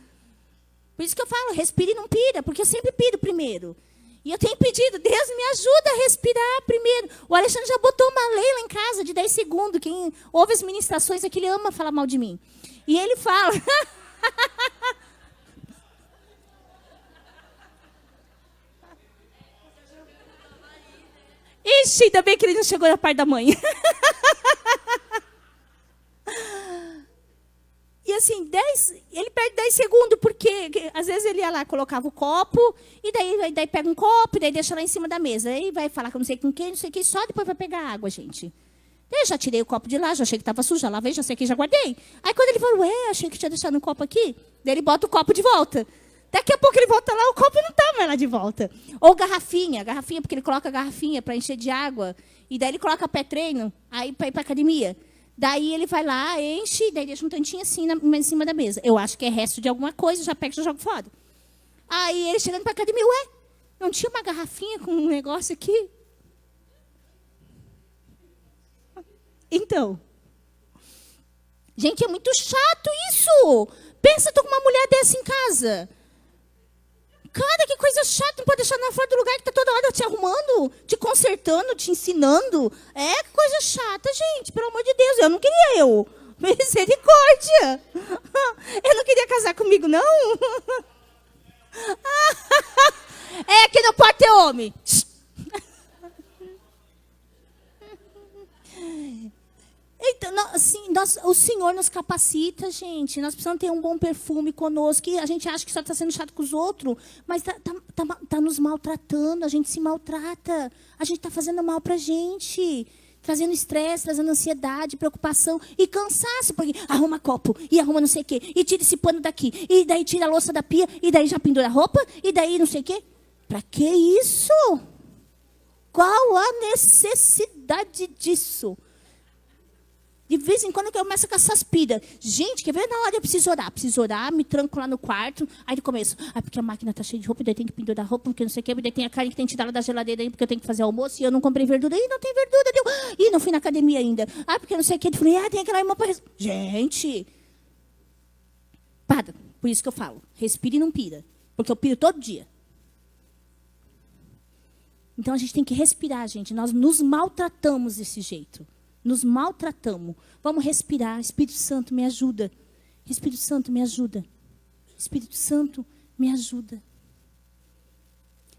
Por isso que eu falo, respire e não pira, porque eu sempre piro primeiro. E eu tenho pedido, Deus me ajuda a respirar primeiro. O Alexandre já botou uma lei lá em casa de 10 segundos. Quem ouve as ministrações aqui, ele ama falar mal de mim. E ele fala... Ixi, ainda bem que ele não chegou na parte da mãe. E assim, ele perde 10 segundos, porque às vezes ele ia lá, colocava o copo, e daí pega um copo, e daí deixa lá em cima da mesa. Aí vai falar que eu não sei com quem, não sei quem, só depois vai pegar água, gente. Eu já tirei o copo de lá, já achei que estava sujo, já lavei, já sei que já guardei. Aí quando ele falou, achei que tinha deixado um copo aqui, daí ele bota o copo de volta. Daqui a pouco ele volta lá, o copo não está mais lá de volta. Ou garrafinha, porque ele coloca a garrafinha para encher de água, e daí ele coloca pré-treino, aí para ir para academia. Daí ele vai lá, enche, daí deixa um tantinho assim em cima da mesa. Eu acho que é resto de alguma coisa, já pega e já joga fora. Aí ele chegando para a academia, não tinha uma garrafinha com um negócio aqui? Então, gente, é muito chato isso. Pensa, tô com uma mulher dessa em casa. Cara, que coisa chata, não pode deixar na fora do lugar que tá toda hora te arrumando, te consertando, te ensinando. É, que coisa chata, gente, pelo amor de Deus, eu não queria eu. Misericórdia. Eu não queria casar comigo, não. É que não pode ter homem. Então, assim, o Senhor nos capacita, gente. Nós precisamos ter um bom perfume conosco. Que a gente acha que só está sendo chato com os outros, mas tá nos maltratando. A gente se maltrata. A gente está fazendo mal para a gente. Trazendo estresse, trazendo ansiedade, preocupação e cansaço. Porque arruma copo, e arruma não sei o quê, e tira esse pano daqui, e daí tira a louça da pia, e daí já pendura a roupa, e daí não sei o quê. Para que isso? Qual a necessidade disso? De vez em quando eu começo com essas piras. Gente, quer ver? Na hora eu preciso orar, me tranco lá no quarto. Aí no começo, porque a máquina tá cheia de roupa, daí tem que pendurar roupa, porque não sei o quê, daí tem a carne que tem que tirar lá da geladeira aí, porque eu tenho que fazer almoço, e eu não comprei verdura, e não tem verdura, deu. E não fui na academia ainda. Porque não sei o quê, eu falei, tem aquela irmã para gente, para. Por isso que eu falo, respire e não pira. Porque eu piro todo dia. Então a gente tem que respirar, gente. Nós nos maltratamos desse jeito. Nos maltratamos. Vamos respirar. Espírito Santo, me ajuda. Espírito Santo, me ajuda. Espírito Santo, me ajuda.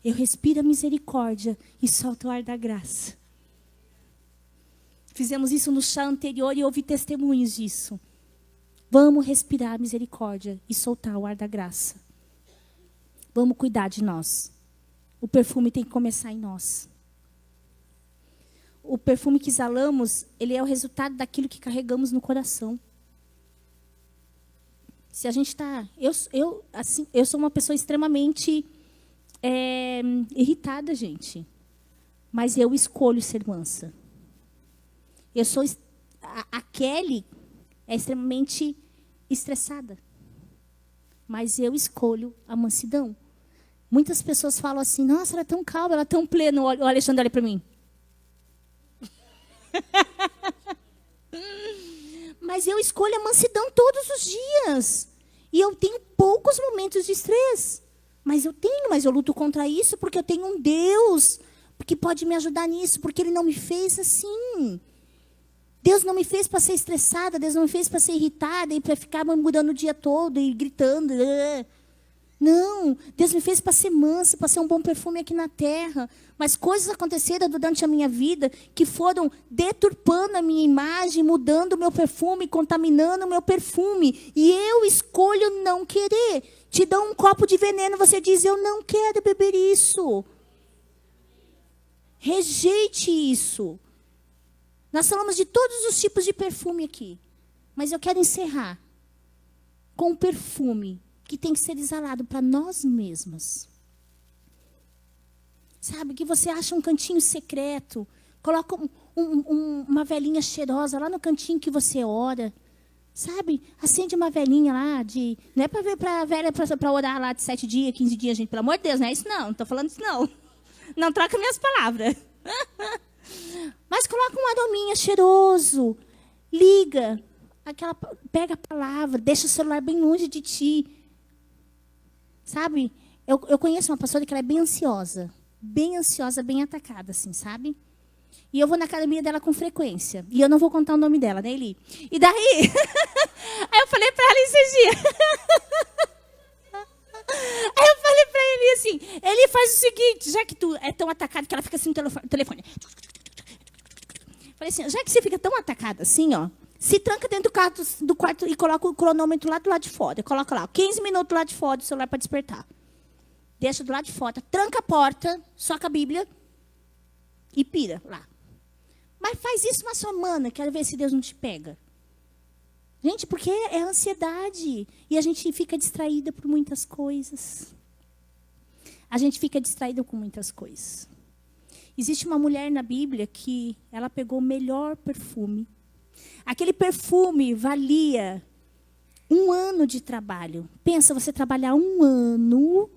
Eu respiro a misericórdia e solto o ar da graça. Fizemos isso no chá anterior e ouvi testemunhos disso. Vamos respirar a misericórdia e soltar o ar da graça. Vamos cuidar de nós. O perfume tem que começar em nós. O perfume que exalamos, ele é o resultado daquilo que carregamos no coração. Se a gente está... Eu sou uma pessoa extremamente irritada, gente. Mas eu escolho ser mansa. A Kelly é extremamente estressada. Mas eu escolho a mansidão. Muitas pessoas falam assim, nossa, ela é tão calma, ela é tão plena. O Alexandre olha para mim. Mas eu escolho a mansidão todos os dias. E eu tenho poucos momentos de estresse. Mas eu luto contra isso porque eu tenho um Deus que pode me ajudar nisso, porque Ele não me fez assim. Deus não me fez para ser estressada, Deus não me fez para ser irritada e para ficar murmurando o dia todo e gritando. Não, Deus me fez para ser mansa, para ser um bom perfume aqui na terra. Mas coisas aconteceram durante a minha vida que foram deturpando a minha imagem, mudando o meu perfume, contaminando o meu perfume. E eu escolho não querer. Te dão um copo de veneno, você diz, eu não quero beber isso. Rejeite isso. Nós falamos de todos os tipos de perfume aqui. Mas eu quero encerrar com o perfume que tem que ser exalado para nós mesmas. Sabe, que você acha um cantinho secreto, coloca uma velinha cheirosa lá no cantinho que você ora. Sabe, acende uma velinha lá de... Não é para orar lá de 7 dias, 15 dias, gente. Pelo amor de Deus, não é isso não. Não estou falando isso não. Não troca minhas palavras. Mas coloca um arominha cheiroso. Liga. Pega a palavra, deixa o celular bem longe de ti. Sabe? Eu conheço uma pastora que ela é bem ansiosa, bem atacada, assim, sabe? E eu vou na academia dela com frequência. E eu não vou contar o nome dela, né, Eli? E daí... Aí eu falei pra ela esses dias... Aí eu falei pra ele assim... Ele faz o seguinte... Já que tu é tão atacado que ela fica assim no telefone... Falei assim... Já que você fica tão atacada assim, ó... Se tranca dentro do quarto e coloca o cronômetro lá do lado de fora. Coloca lá, 15 minutos lá de fora, o celular para despertar. Deixa do lado de fora, tranca a porta, soca a Bíblia e pira lá. Mas faz isso uma semana, quero ver se Deus não te pega. Gente, porque é ansiedade. E a gente fica distraída por muitas coisas. A gente fica distraída com muitas coisas. Existe uma mulher na Bíblia que ela pegou o melhor perfume. Aquele perfume valia 1 ano de trabalho. Pensa, você trabalhar 1 ano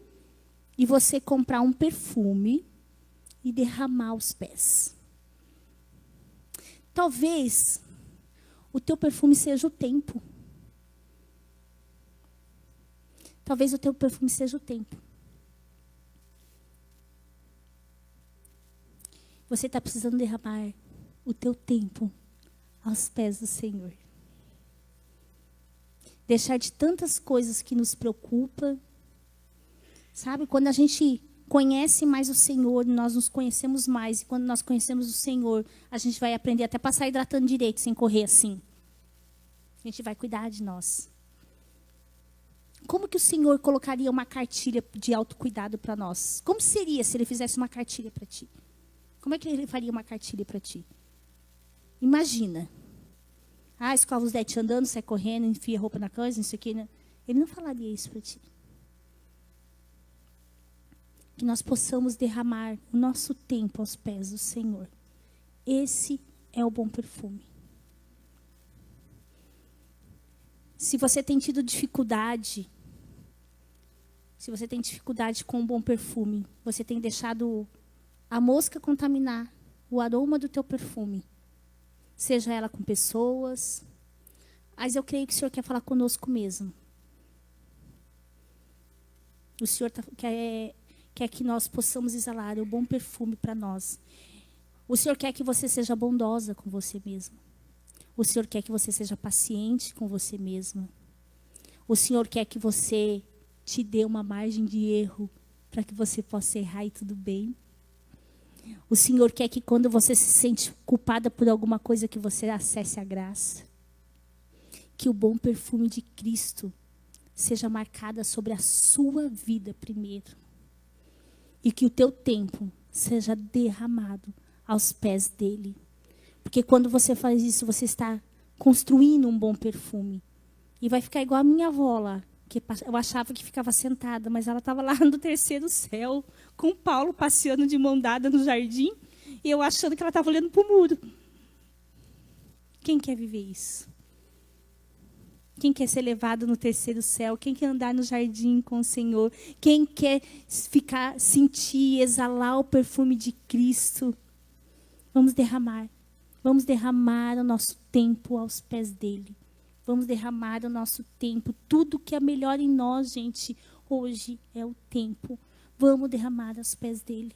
e você comprar um perfume e derramar aos pés. Talvez o teu perfume seja o tempo. Talvez o teu perfume seja o tempo. Você está precisando derramar o teu tempo aos pés do Senhor. Deixar de tantas coisas que nos preocupam. Sabe, quando a gente conhece mais o Senhor, nós nos conhecemos mais. E quando nós conhecemos o Senhor, a gente vai aprender até passar hidratando direito, sem correr assim. A gente vai cuidar de nós. Como que o Senhor colocaria uma cartilha de autocuidado para nós? Como seria se Ele fizesse uma cartilha para ti? Como é que Ele faria uma cartilha para ti? Imagina. Escova os dentes andando, sai correndo, enfia a roupa na coisa, isso aqui. Né? Ele não falaria isso para ti. Que nós possamos derramar o nosso tempo aos pés do Senhor. Esse é o bom perfume. Se você tem tido dificuldade, se você tem dificuldade com um bom perfume, você tem deixado a mosca contaminar o aroma do teu perfume, seja ela com pessoas, mas eu creio que o Senhor quer falar conosco mesmo. O Senhor quer que nós possamos exalar o bom perfume para nós. O Senhor quer que você seja bondosa com você mesmo. O Senhor quer que você seja paciente com você mesma. O Senhor quer que você te dê uma margem de erro para que você possa errar e tudo bem. O Senhor quer que quando você se sente culpada por alguma coisa, que você acesse a graça. Que o bom perfume de Cristo seja marcado sobre a sua vida primeiro. E que o teu tempo seja derramado aos pés dele. Porque quando você faz isso, você está construindo um bom perfume. E vai ficar igual a minha avó lá. Que eu achava que ficava sentada, mas ela estava lá no terceiro céu, com Paulo passeando de mão dada no jardim, e eu achando que ela estava olhando para o muro. Quem quer viver isso? Quem quer ser levado no terceiro céu? Quem quer andar no jardim com o Senhor? Quem quer sentir, exalar o perfume de Cristo? Vamos derramar o nosso tempo aos pés dele. Vamos derramar o nosso tempo. Tudo que é melhor em nós, gente, hoje é o tempo. Vamos derramar aos pés dele.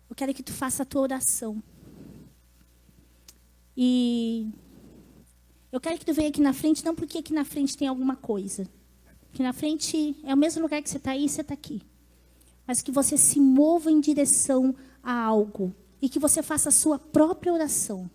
Eu quero que tu faça a tua oração. E eu quero que tu venha aqui na frente, não porque aqui na frente tem alguma coisa. Aqui na frente é o mesmo lugar que você está aí, você está aqui. Mas que você se mova em direção a algo. E que você faça a sua própria oração.